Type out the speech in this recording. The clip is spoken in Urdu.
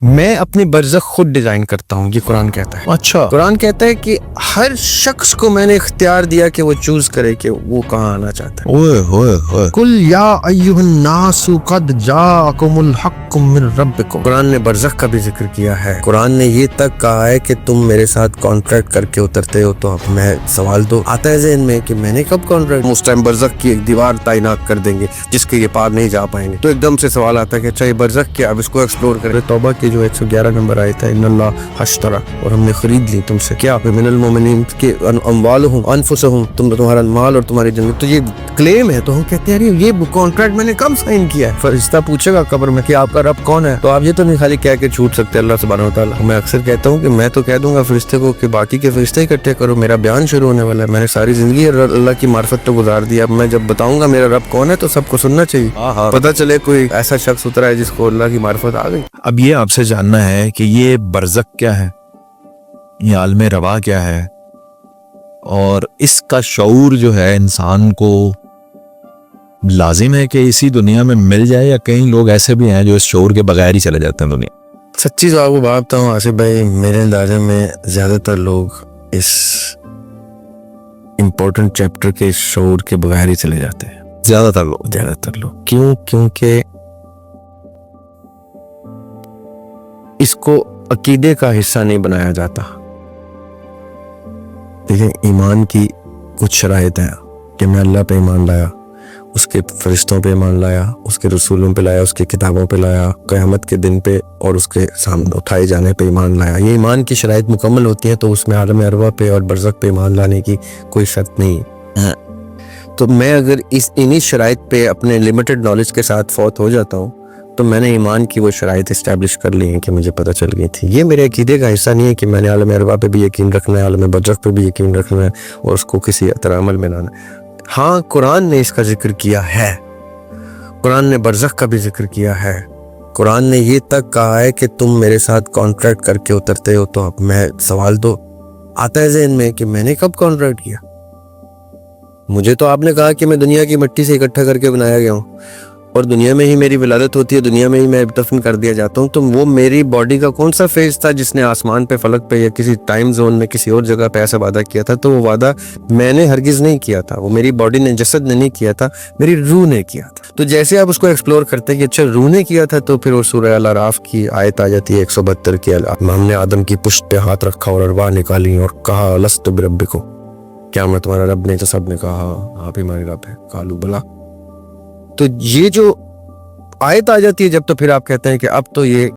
میں اپنی برزخ خود ڈیزائن کرتا ہوں، یہ قرآن کہتا ہے۔ اچھا، قرآن کہتا ہے کہ ہر شخص کو میں نے اختیار دیا کہ وہ چوز کرے کہ وہ کہاں آنا چاہتا ہے۔ اوئے ہوئے ہوئے، قل یا ایھا الناس قد جاءکم الحق من ربکم۔ قرآن نے برزخ کا بھی ذکر کیا ہے۔ قرآن نے یہ تک کہا ہے کہ تم میرے ساتھ کانٹریکٹ کر کے اترتے ہو تو اب میں سوال تو آتا ہے ذہن میں کہ میں نے کب کانٹریکٹ، اس ٹائم برزخ کی ایک دیوار تعینات کر دیں گے جس کے یہ پار نہیں جا پائیں گے، تو ایک دم سے سوال آتا ہے کہ اچھا یہ برزخ کیا، اب اس کو ایکسپلور کریں۔ توبہ کی جو 111 نمبر آیا تھا، ان اللہ اشترى، اور ہم نے خرید لی تم سے کیا، من المؤمنین کے اموالہم انفسہم، تمہارا مال اور تمہاری جان، تو یہ کلیم ہے۔ تو ہم کہتے ہیں یہ کانٹریکٹ میں نے کب سائن کیا ہے؟ فرشتہ پوچھے گا قبر میں کہ آپ کا رب کون ہے، تو آپ یہ تو نہیں خالی کہہ کے چھوٹ سکتے اللہ سبحانہ وتعالیٰ۔ میں اکثر کہتا ہوں کہ میں تو کہہ دوں گا فرشتے کو کہ باقی کے فرشتے اکٹھے کرو، میرا بیان شروع ہونے والا ہے، میں نے ساری زندگی اللہ کی معرفت پہ گزار دی، اب میں جب بتاؤں گا میرا رب کون ہے تو سب کو سننا چاہیے، پتہ چلے کوئی ایسا شخص اترا ہے جس کو اللہ کی معرفت آ گئی۔ اب یہ آپ سے جاننا ہے کہ یہ برزخ کیا ہے، یہ عالم روا کیا ہے، اور اس کا شعور جو ہے انسان کو لازم ہے کہ اسی دنیا میں مل جائے، یا کئی لوگ ایسے بھی ہیں جو اس شعور کے بغیر ہی چلے جاتے ہیں دنیا؟ سچی تو آپ کو بات بتاؤں آصف بھائی، میرے اندازے میں زیادہ تر لوگ اس امپورٹنٹ چیپٹر کے شعور کے بغیر ہی چلے جاتے ہیں، زیادہ تر لوگ کیونکہ اس کو عقیدے کا حصہ نہیں بنایا جاتا۔ دیکھیں، ایمان کی کچھ شرائط ہیں کہ میں اللہ پہ ایمان لایا، اس کے فرشتوں پہ ایمان لایا، اس کے رسولوں پہ لایا، اس کی کتابوں پہ لایا، قیامت کے دن پہ اور اس کے سامنے اٹھائے جانے پہ ایمان لایا۔ یہ ایمان کی شرائط مکمل ہوتی ہیں تو اس میں عالم ارواح پہ اور برزخ پہ ایمان لانے کی کوئی شرط نہیں ہے۔ تو میں اگر انہی شرائط پہ اپنے لمیٹڈ نالج کے ساتھ فوت ہو جاتا ہوں تو میں نے ایمان کی وہ شرائط اسٹیبلش کر لی ہیں کہ مجھے پتہ چل گئی تھی۔ یہ میرے عقیدے کا حصہ نہیں ہے کہ میں نے عالم ارواح پہ بھی یقین رکھنا ہے، عالم برزخ پہ بھی یقین رکھنا ہے اور اس کو کسی طرح عمل میں لانا ہے۔ ہاں، قرآن نے اس کا ذکر کیا ہے، قرآن نے برزخ کا بھی ذکر کیا ہے، قرآن نے یہ تک کہا ہے کہ تم میرے ساتھ کانٹریکٹ کر کے اترتے ہو تو اب میں سوال تو آتا ہے ذہن میں کہ میں نے کب کانٹریکٹ کیا؟ مجھے تو آپ نے کہا کہ میں دنیا کی مٹی سے اکٹھا کر کے بنایا گیا ہوں اور دنیا میں ہی میری ولادت ہوتی ہے، دنیا میں ہی میں دفن کر دیا جاتا ہوں، تو وہ میری باڈی کا کون سا فیز تھا جس نے آسمان پہ، فلک پہ یا کسی ٹائم زون میں کسی اور جگہ پہ ایسا وعدہ کیا تھا؟ تو وہ وعدہ میں نے ہرگز نہیں کیا تھا، وہ میری باڈی نے، جسد نے نہیں کیا تھا، میری روح نے کیا تھا۔ تو جیسے آپ اس کو ایکسپلور کرتے کہ اچھا روح نے کیا تھا، تو پھر وہ سورہ الاعراف کی آیت آ جاتی ہے 172 کی، ہم نے آدم کی پشت پہ ہاتھ رکھا اور ارواح نکالی اور کہا لست بربکم، کیا میں تمہارا رب نہیں؟ تو سب نے کہا آپ ہی ہمارے رب ہے، قالوا بلا۔ تو یہ جو آیت آ جاتی ہے جب، تو پھر آپ کہتے ہیں کہ اب تو یہ